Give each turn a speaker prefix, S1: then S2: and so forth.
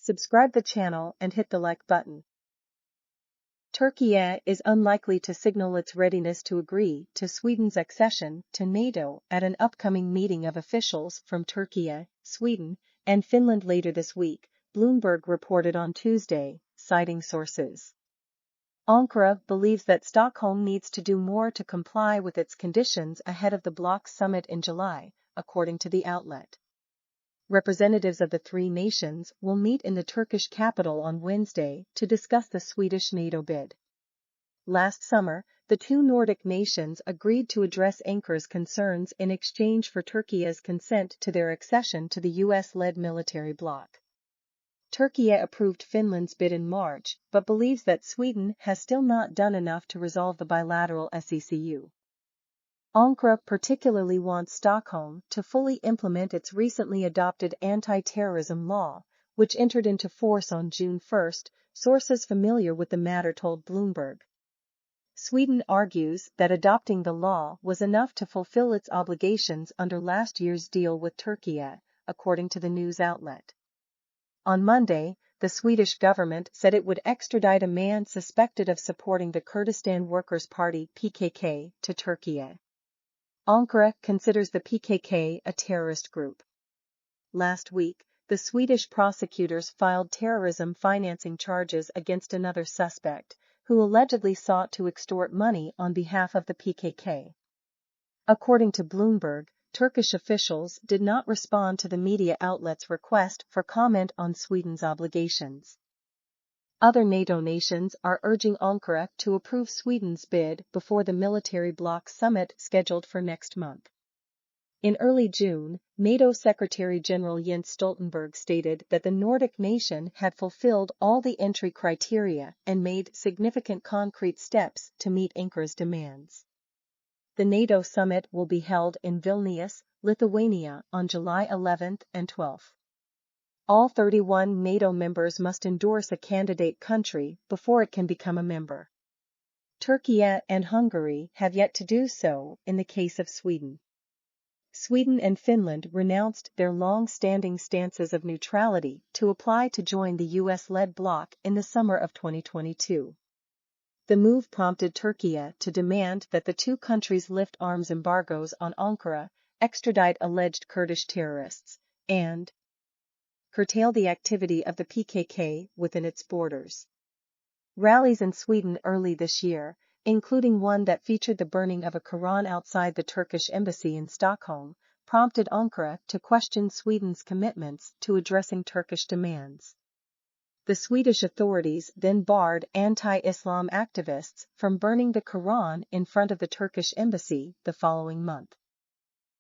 S1: Subscribe the channel and hit the like button. Türkiye is unlikely to signal its readiness to agree to Sweden's accession to NATO at an upcoming meeting of officials from Türkiye, Sweden, and Finland later this week, Bloomberg reported on Tuesday, citing sources. Ankara believes that Stockholm needs to do more to comply with its conditions ahead of the bloc summit in July, according to the outlet. Representatives of the three nations will meet in the Turkish capital on Wednesday to discuss the Swedish NATO bid. Last summer, the two Nordic nations agreed to address Ankara's concerns in exchange for Turkey's consent to their accession to the US-led military bloc. Türkiye approved Finland's bid in March, but believes that Sweden has still not done enough to resolve the bilateral SECU. Ankara particularly wants Stockholm to fully implement its recently adopted anti-terrorism law, which entered into force on June 1, sources familiar with the matter told Bloomberg. Sweden argues that adopting the law was enough to fulfill its obligations under last year's deal with Türkiye, according to the news outlet. On Monday, the Swedish government said it would extradite a man suspected of supporting the Kurdistan Workers' Party (PKK) to Türkiye. Ankara considers the PKK a terrorist group. Last week, the Swedish prosecutors filed terrorism financing charges against another suspect, who allegedly sought to extort money on behalf of the PKK. According to Bloomberg, Turkish officials did not respond to the media outlet's request for comment on Sweden's obligations. Other NATO nations are urging Ankara to approve Sweden's bid before the military bloc summit scheduled for next month. In early June, NATO Secretary-General Jens Stoltenberg stated that the Nordic nation had fulfilled all the entry criteria and made significant concrete steps to meet Ankara's demands. The NATO summit will be held in Vilnius, Lithuania, on July 11 and 12. All 31 NATO members must endorse a candidate country before it can become a member. Türkiye and Hungary have yet to do so in the case of Sweden. Sweden and Finland renounced their long-standing stances of neutrality to apply to join the US-led bloc in the summer of 2022. The move prompted Türkiye to demand that the two countries lift arms embargoes on Ankara, extradite alleged Kurdish terrorists, and curtail the activity of the PKK within its borders. Rallies in Sweden early this year, including one that featured the burning of a Quran outside the Turkish embassy in Stockholm, prompted Ankara to question Sweden's commitments to addressing Turkish demands. The Swedish authorities then barred anti-Islam activists from burning the Quran in front of the Turkish embassy the following month.